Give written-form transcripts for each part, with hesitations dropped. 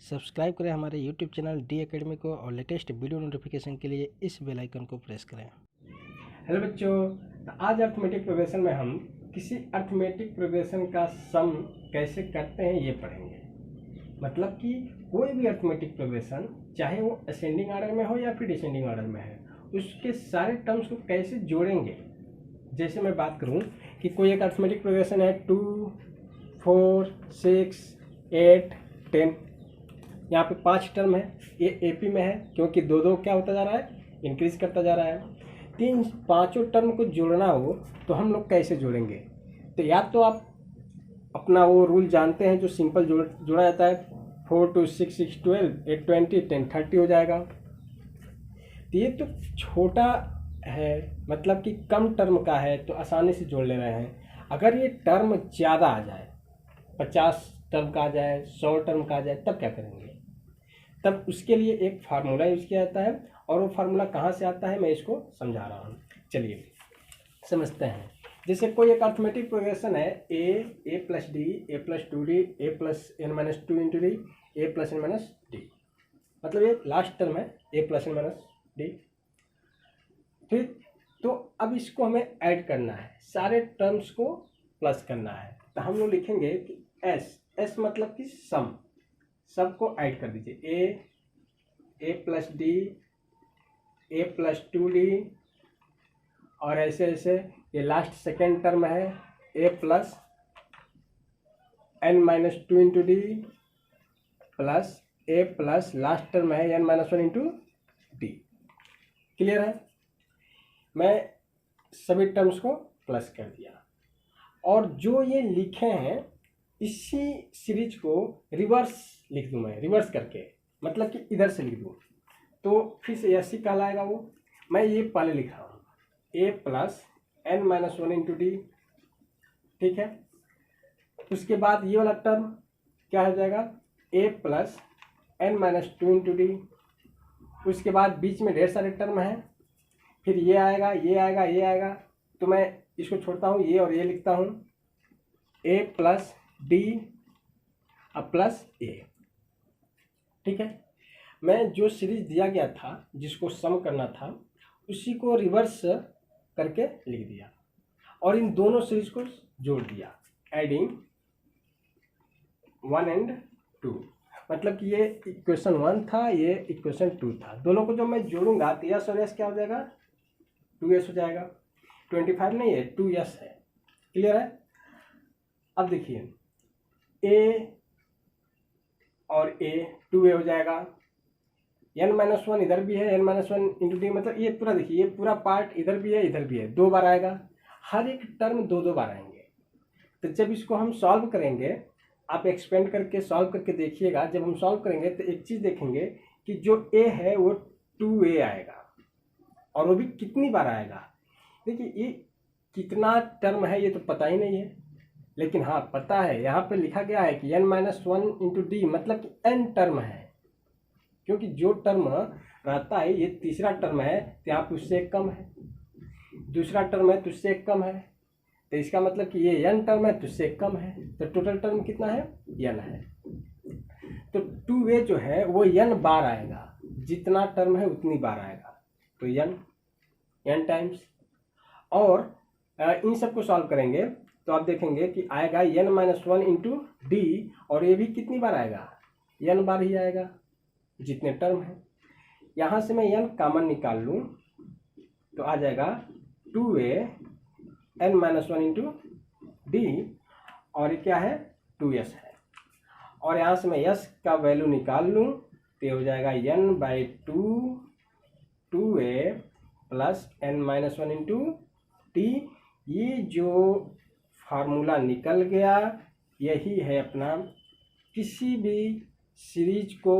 Subscribe करें हमारे YouTube channel D academy को और लेटेस्ट वीडियो नोटिफिकेशन के लिए इस बेल आइकन को प्रेस करें। हेलो बच्चों, तो आज अर्थमेटिक प्रोग्रेशन में हम किसी अर्थमेटिक प्रोग्रेशन का सम कैसे करते हैं ये पढ़ेंगे। मतलब कि कोई भी अर्थमेटिक प्रोग्रेशन चाहे वो असेंडिंग ऑर्डर में हो या फिर डिसेंडिंग ऑर्डर में है, उसके सारे टर्म्स को कैसे जोड़ेंगे। जैसे मैं बात करूं कि कोई एक अर्थमेटिक प्रोग्रेशन है 2, 4, 6, 8, 10। यहाँ पे 5 टर्म है, ये एपी में है क्योंकि दो दो क्या होता जा रहा है, इंक्रीज करता जा रहा है। पांचों टर्म को जोड़ना हो तो हम लोग कैसे जोड़ेंगे। तो या तो आप अपना वो रूल जानते हैं जो सिंपल जोड़ा जाता है 4 2 6 6 12 8 20 10 30 हो जाएगा। तो ये तो छोटा है, मतलब कि कम टर्म का है तो आसानी से जोड़ ले रहे हैं। अगर ये टर्म ज़्यादा आ जाए, 50 टर्म का आ जाए, 100 टर्म का आ जाए, तब क्या करेंगे। तब उसके लिए एक फार्मूला यूज़ किया जाता है और वो फार्मूला कहाँ से आता है मैं इसको समझा रहा हूँ। चलिए समझते हैं। जैसे कोई एक अर्थमेटिक प्रोग्रेशन है A plus D, A plus 2d, A plus n minus 2 into D, A plus n minus D. मतलब ये लास्ट टर्म है A plus n minus D. ठीक, तो अब इसको हमें ऐड करना है, सारे टर्म्स को प्लस करना है। तो हम लोग लिखेंगे कि एस मतलब कि सम, सबको ऐड कर दीजिए। A plus D, A plus 2d और ऐसे ऐसे। ये लास्ट सेकेंड टर्म है A plus n minus 2 into D plus A plus last term है n minus 1 into D. Clear है। मैं सभी टर्म्स को प्लस कर दिया और जो ये लिखे हैं इसी सीरीज को रिवर्स लिख दूँ मैं, रिवर्स करके, मतलब कि इधर से लिख दूँ तो फिर से ऐसी काल आएगा। वो मैं ये पहले लिख रहा हूँ A plus n minus 1 into D. ठीक है, उसके बाद ये वाला टर्म क्या हो जाएगा, A plus n minus 2 into D. उसके बाद बीच में ढेर सारे टर्म हैं, फिर ये आएगा, ये आएगा, ये आएगा, तो मैं इसको छोड़ता हूँ ये और ये लिखता हूँ ए प्लस डी प्लस ए। ठीक है, मैं जो सीरीज दिया गया था जिसको सम करना था उसी को रिवर्स करके लिख दिया और इन दोनों सीरीज को जोड़ दिया, एडिंग 1 एंड 2। मतलब कि ये इक्वेशन 1 था, ये इक्वेशन 2 था। दोनों को जब मैं जोड़ूंगा तो यस और यस क्या हो जाएगा, 2s हो जाएगा। 25 नहीं है, 2s है। क्लियर है। अब देखिए ए और ए 2a हो जाएगा, n माइनस 1 इधर भी है, n माइनस 1 इंटू डी। मतलब ये पूरा देखिए, ये पूरा पार्ट इधर भी है, इधर भी है, 2 बार आएगा। हर एक टर्म 2 बार आएंगे। तो जब इसको हम सॉल्व करेंगे, आप एक्सपेंड करके सॉल्व करके देखिएगा। जब हम सॉल्व करेंगे तो एक चीज़ देखेंगे कि जो a है वो 2a आएगा और वो भी कितनी बार आएगा। देखिए ये कितना टर्म है ये तो पता ही नहीं है, लेकिन हाँ पता है यहाँ पे लिखा गया है कि n माइनस 1 इंटू डी, मतलब कि n टर्म है। क्योंकि जो टर्म रहता है, ये तीसरा टर्म है तो यहाँ पे उससे एक कम है, दूसरा टर्म है तो उससे एक कम है, तो इसका मतलब कि ये n टर्म है तो उससे एक कम है। तो टोटल टर्म कितना है, n है। तो 2a जो है वो n बार आएगा, जितना टर्म है उतनी बार आएगा, तो n टाइम्स। और इन सबको सॉल्व करेंगे तो आप देखेंगे कि आएगा n माइनस 1 इंटू डी, और ये भी कितनी बार आएगा, n बार ही आएगा जितने टर्म है। यहाँ से मैं n कॉमन निकाल लूँ तो आ जाएगा 2a n minus 1 into D, और ये क्या है, 2s है। और यहाँ से मैं s का वैल्यू निकाल लूँ तो ये हो जाएगा n by 2a plus n minus 1 into T. ये जो फार्मूला निकल गया यही है अपना किसी भी सीरीज को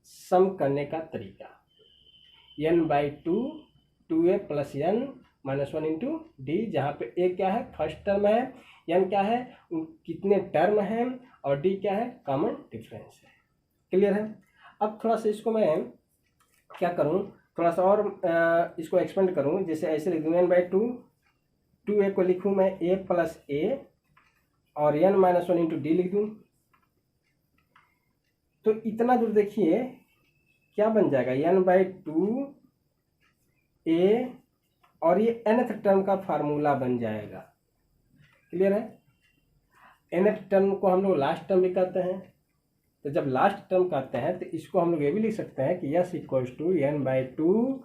सम करने का तरीका। n by 2a plus n minus 1 into D, जहाँ पे a क्या है, फर्स्ट टर्म है, n क्या है, कितने टर्म हैं, और d क्या है, कॉमन डिफरेंस है। क्लियर है। अब थोड़ा सा इसको मैं क्या करूँ, थोड़ा सा और इसको एक्सपेंड करूँ। जैसे ऐसे लिख दूँ n बाई 2a को लिखूँ मैं a प्लस a और n माइनस 1 इंटू डी लिख दूँ। तो इतना दूर देखिए क्या बन जाएगा, n/2 a, और ये nth टर्म का फार्मूला बन जाएगा। क्लियर है? nth टर्म को हम लोग लास्ट टर्म भी कहते हैं, तो जब लास्ट टर्म कहते हैं तो इसको हम लोग ये भी लिख सकते हैं कि s = n/2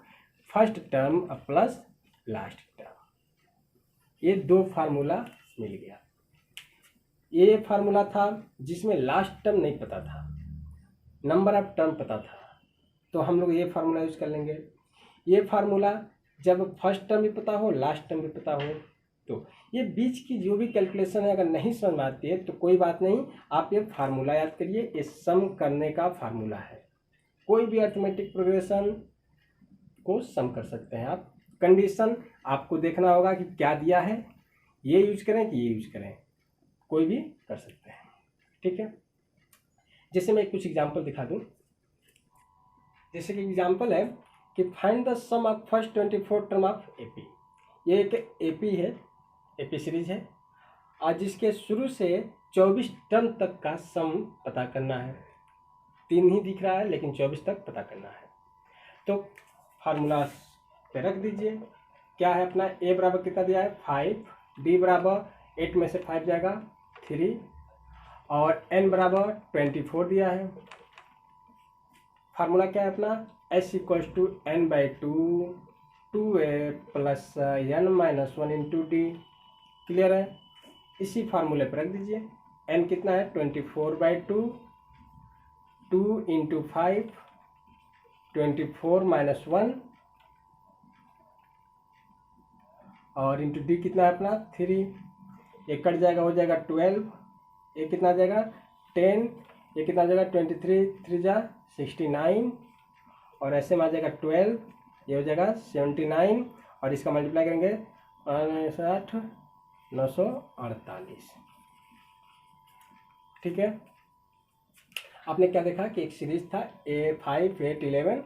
first term plus last term. ये दो फार्मूला मिल गया। ये फार्मूला था जिसमें लास्ट टर्म नहीं पता था, नंबर ऑफ टर्म पता था, तो हम लोग ये फार्मूला यूज कर लेंगे। ये फार्मूला जब फर्स्ट टर्म भी पता हो, लास्ट टर्म भी पता हो, तो ये बीच की जो भी कैलकुलेशन है अगर नहीं समझ में आती है तो कोई बात नहीं, आप ये फार्मूला याद करिए, ये सम करने का फार्मूला है। कोई भी अरिथमेटिक प्रोग्रेशन को सम कर सकते हैं आप। कंडीशन आपको देखना होगा कि क्या दिया है, ये यूज करें कि ये यूज करें, कोई भी कर सकते हैं। ठीक है, जैसे मैं कुछ एग्जांपल दिखा दूं। जैसे कि एग्जांपल है कि find the sum of first 24 term of AP. ये एक एपी है, एपी सीरीज है, और जिसके शुरू से 24 टर्म तक का सम पता करना है। 3 ही दिख रहा है लेकिन 24 तक पता करना है। तो फार्मूला पे रख दीजिए। क्या है अपना, a बराबर कितना दिया है 5, d बराबर 8 में से 5 जाएगा 3, और n बराबर 24 दिया है। फार्मूला क्या है अपना, s = n/2 2a + n - 1 × d। Clear है? इसी फार्मूले पर रख दीजिए। n कितना है 24/2, 2 × 5 24 - 1, और इंटू डी कितना है अपना 3। ये कट जाएगा, हो जाएगा 12, ये कितना आ जाएगा 10, ये कितना आ जाएगा 23, 3 जा 69, और ऐसे में आ जाएगा 12, ये हो जाएगा 79, और इसका मल्टीप्लाई करेंगे 59 948। ठीक है, आपने क्या देखा कि एक सीरीज था A5 8 11,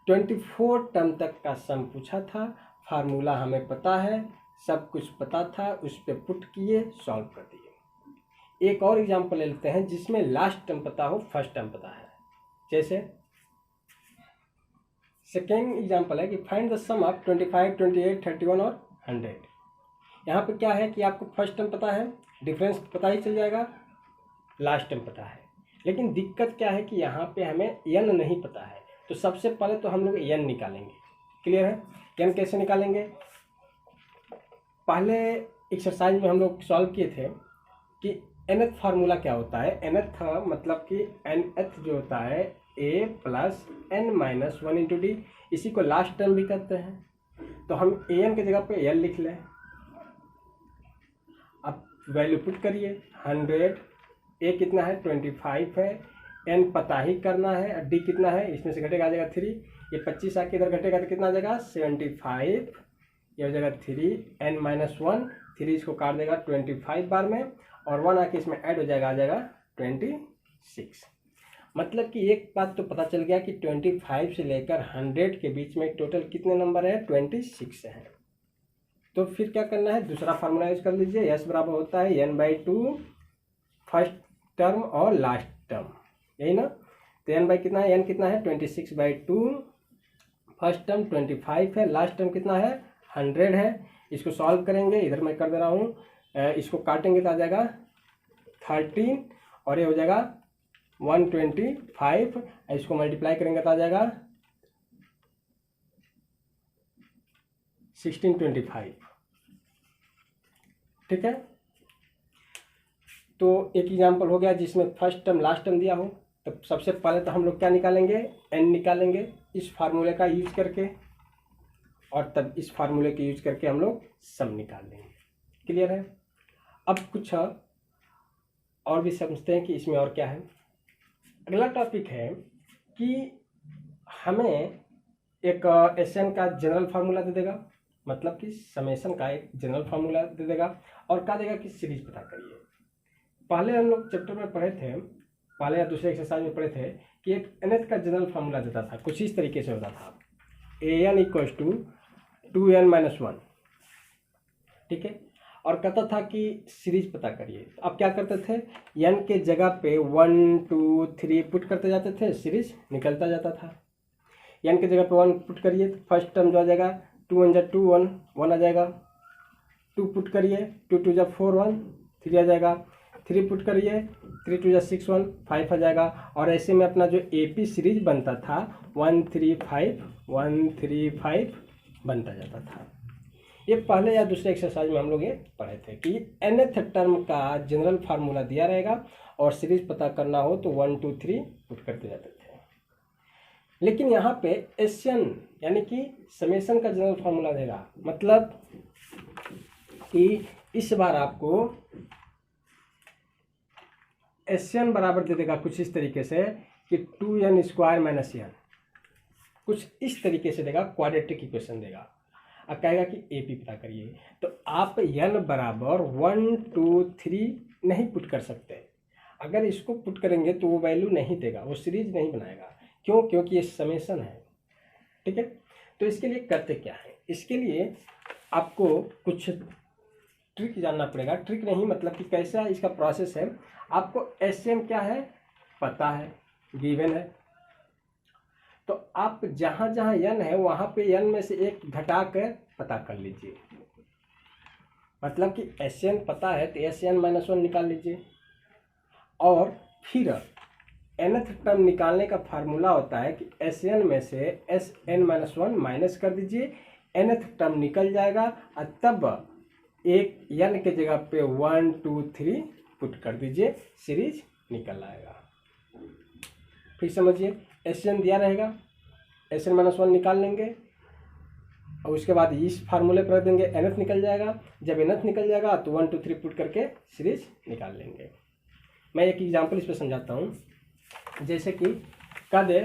24 टर्म तक का सम पूछा था, फार्मूला हमें पता है, सब कुछ पता था, उस पर पुट किए, सॉल्व कर दिए। एक और एग्जांपल ले लेते हैं जिसमें लास्ट टर्म पता हो, फर्स्ट टर्म पता है। जैसे सेकेंड एग्जांपल है कि फाइंड द सम ऑफ 25 28 31 और 100। यहाँ पे क्या है कि आपको फर्स्ट टर्म पता है, डिफरेंस पता ही चल जाएगा, लास्ट टर्म पता है, लेकिन दिक्कत क्या है कि यहाँ पे हमें n नहीं पता है। तो सबसे पहले तो हम लोग n निकालेंगे। क्लियर है? n कैसे निकालेंगे? पहले एक्सरसाइज में हम लोग सॉल्व किए थे कि nth फार्मूला क्या होता है। nth मतलब कि nth जो होता है a + n - 1 × d, इसी को लास्ट टर्म भी कहते हैं। तो हम an की जगह पे l लिख लें। अब वैल्यू पुट करिए, 100, a कितना है 25 है, n पता ही करना है, d कितना है, इसमें से घटेगा आ जाएगा 3, ये 25 आके इधर घटेगा तो कितना आ जाएगा 75, ये हो जाएगा 3, n - 1, 3 इसको काट देगा 25 बार में, और 1 आके इसमें ऐड हो जाएगा, आ जाएगा 26। मतलब कि एक बात तो पता चल गया कि 25 से लेकर 100 के बीच में टोटल कितने नंबर है 26 है। तो फिर क्या करना है, दूसरा फार्मूला यूज कर लीजिए। s बराबर होता है n/2 फर्स्ट टर्म और लास्ट टर्म, यही ना। तो n कितना है, n कितना है 26/2, फर्स्ट टर्म 25 है, लास्ट टर्म कितना है 100 है। इसको सॉल्व करेंगे, इधर मैं कर दे रहा हूँ, इसको काटेंगे तो आ जाएगा 13, और ये हो जाएगा 125, इसको मल्टीप्लाई करेंगे तो आ जाएगा 1625। ठीक है, तो एक एग्जांपल हो गया जिसमें फर्स्ट टर्म लास्ट टर्म दिया हो। तो सबसे पहले तो हम लोग क्या निकालेंगे, n निकालेंगे इस फार्मूले का यूज करके, और तब इस फार्मूले के यूज करके हम लोग सम निकाल लेंगे। क्लियर है? अब कुछ और भी समझते हैं कि इसमें और क्या है। अगला टॉपिक है कि हमें एक SN का जनरल फार्मूला दे देगा, मतलब कि समेशन का एक जनरल फार्मूला दे देगा, और क्या देगा कि सीरीज पता करिए। पहले हम लोग चैप्टर में पढ़े थे, पहले या दूसरे एक्सरसाइज में पढ़े थे कि एक nth का जनरल फार्मूला देता था, कुछ इस तरीके से होता था, an = 2n - 1। ठीक है, और कहता था कि सीरीज पता करिए। तो अब क्या करते थे, n के जगह पे 1 2 3 पुट करते जाते थे, सीरीज निकलता जाता था। n के जगह पे 1 पुट करिए तो फर्स्ट टर्म जो आ जाएगा 2 1 2 1 1 आ जाएगा। 2 पुट करिए 2 2 4 1 3 आ जाएगा। 3 पुट करिए 3 2 6 1 5 आ जाएगा। और ऐसे में अपना जो AP सीरीज बनता था 1 3 5 1 3 5 बनता जाता था। ये पहले या दूसरे एक्सरसाइज में हम लोग ये पढ़े थे कि nth टर्म का जनरल फार्मूला दिया रहेगा और सीरीज पता करना हो तो 1 2 3 पुट करते जाते थे। लेकिन यहाँ पे एसएन यानी कि समेशन का जनरल फार्मूला देगा, मतलब कि इस बार आपको एसएन बराबर दे देगा कुछ इस तरीके से कि 2n स्क्वायर माइनस n, कुछ इस तरीके से देगा, क्वाड्रेटिक इक्वेशन देगा। अब कहेगा कि AP पता करिए। तो आप n बराबर 1 2 3 नहीं पुट कर सकते। अगर इसको पुट करेंगे तो वो वैल्यू नहीं देगा, वो सीरीज नहीं बनाएगा। क्यों? क्योंकि ये समेशन है। ठीक है, तो इसके लिए करते क्या है, इसके लिए आपको कुछ ट्रिक जानना पड़ेगा। ट्रिक नहीं मतलब कि कैसा इसका प्रोसेस है। आपको SN क्या है पता है, गिवन है, तो आप जहाँ जहाँ n है वहाँ पे n में से एक घटा कर पता कर लीजिए। मतलब कि SN पता है तो SN-1 निकाल लीजिए। और फिर nth टर्म निकालने का फार्मूला होता है कि SN में से SN-1 माइनस कर दीजिए, nth टर्म निकल जाएगा और तब एक n के जगह पे 1 2 3 पुट कर दीजिए, सीरीज निकल आएगा। फिर समझिए, SN दिया रहेगा, SN-1 निकाल लेंगे और उसके बाद इस फार्मूले पर रख देंगे, nth निकल जाएगा। जब nth निकल जाएगा तो 1 2 3 पुट करके सीरीज निकाल लेंगे। मैं एक एग्जांपल इस पर समझाता हूँ। जैसे कि कह दे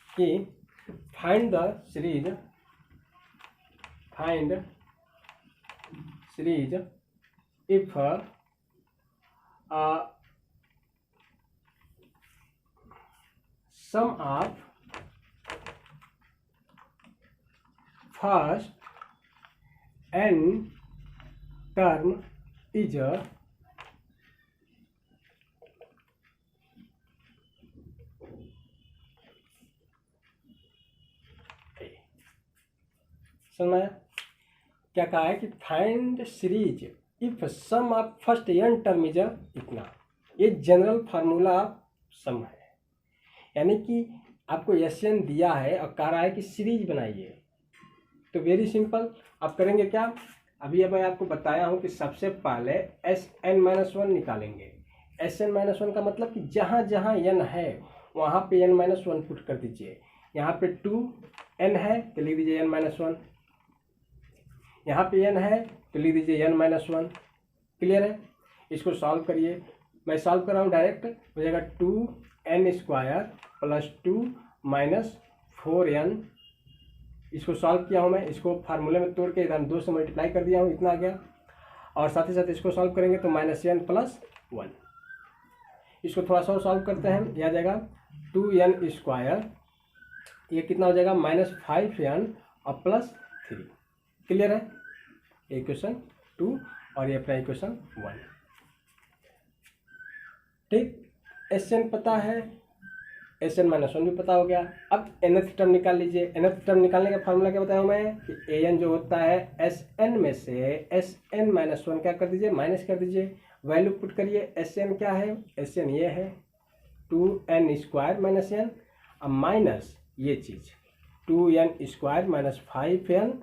कि find series if sum of first n term is समझ क्या कहा है कि find series if sum of first n term is इतना। ये जनरल फार्मूला सम है, यानी कि आपको SN दिया है और कह रहा है कि सीरीज बनाइए। तो वेरी सिंपल, आप करेंगे क्या, अभी मैं आपको बताया हूँ कि सबसे पहले SN-1 निकालेंगे। SN-1 का मतलब कि जहाँ जहाँ n है वहाँ पे n-1 पुट कर दीजिए। यहाँ पे 2n है तो लिख दीजिए n-1, यहाँ पे n है तो लिख दीजिए n-1। क्लियर है? इसको सॉल्व करिए। मैं सॉल्व कर रहा हूँ डायरेक्ट, हो जाएगा 2n square plus 2 minus 4n। इसको सॉल्व किया हूँ मैं, इसको फार्मूले में तोड़ के इधर 2 से मल्टीप्लाई कर दिया हूँ, इतना आ गया। और साथ ही साथ इसको सॉल्व करेंगे तो -n प्लस 1। इसको थोड़ा सा सॉल्व करते हैं, यह आ जाएगा 2n स्क्वायर, ये कितना हो जाएगा -5n और प्लस 3। क्लियर है? इक्वेशन 2 और ये अपना इक्वेशन 1। ठीक, SN पता है, SN-1 भी पता हो गया। अब nth टर्म निकाल लीजिए। nth टर्म निकालने का फार्मूला क्या बताया मैं कि an जो होता है SN में से SN-1 क्या कर दीजिए, माइनस कर दीजिए। वैल्यू पुट करिए। SN क्या है, SN ये है 2n स्क्वायर माइनस n, अब माइनस ये चीज़ 2n स्क्वायर माइनस 5n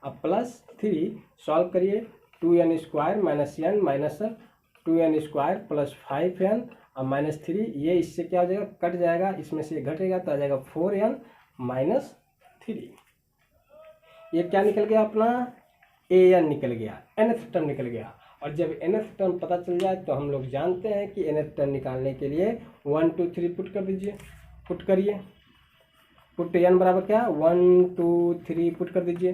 अब प्लस 3। सॉल्व करिए, 2n square minus n minus 2n square plus 5n और -3, ये इससे क्या हो जाएगा, कट जाएगा, इसमें से ये घटेगा तो आ जाएगा 4n माइनस 3। ये क्या निकल गया, अपना an निकल गया, nth टर्म निकल गया। और जब nth टर्म पता चल जाए तो हम लोग जानते हैं कि nth टर्म निकालने के लिए 1 2 3 पुट कर दीजिए, पुट करिए। पुट n बराबर क्या, 1 2 3 पुट कर दीजिए।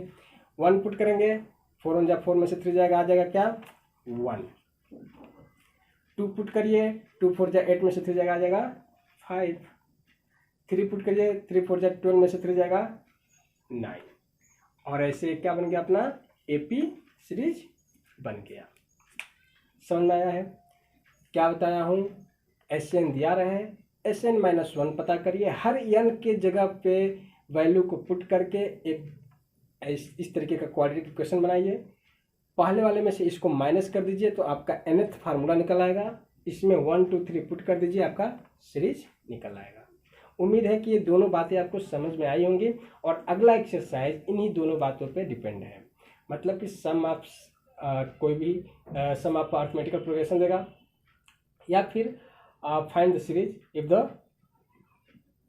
1 पुट करेंगे, 4 1 जा 4 में से 3 जाएगा, आ जाएगा क्या 1। 2 पुट करिए, 2 4 जा 8 में से 3 जाएगा, आ जाएगा 5। 3 पुट करिए, 3 4 जा 12 में से 3 जाएगा 9। और ऐसे क्या बन गया, अपना AP सीरीज बन गया। समझ में आया है? क्या बताया हूँ, Sn दिया रहे, Sn-1 पता करिए, हर n के जगह पे वैल्यू को पुट करके एक इस तरीके का क्वाड्रेटिक इक्वेशन बनाइए। पहले वाले में से इसको माइनस कर दीजिए तो आपका nth फार्मूला निकल आएगा, इसमें 1 2 3 पुट कर दीजिए, आपका सीरीज निकल आएगा। उम्मीद है कि ये दोनों बातें आपको समझ में आई होंगी और अगला एक्सरसाइज इन्हीं दोनों बातों पे डिपेंड है। मतलब कि सम ऑफ कोई भी सम ऑफ अरिथमेटिकल प्रोग्रेशन देगा या फिर find the series if the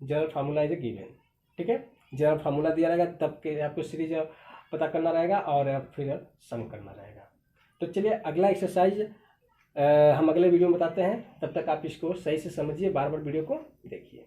general formula is given. ठीक है, जनरल फार्मूला दिया रहेगा तब के आपको सीरीज पता करना रहेगा और फिर सम करना रहेगा। तो चलिए अगला एक्सरसाइज हम अगले वीडियो में बताते हैं, तब तक आप इसको सही से समझिए, बार बार वीडियो को देखिए।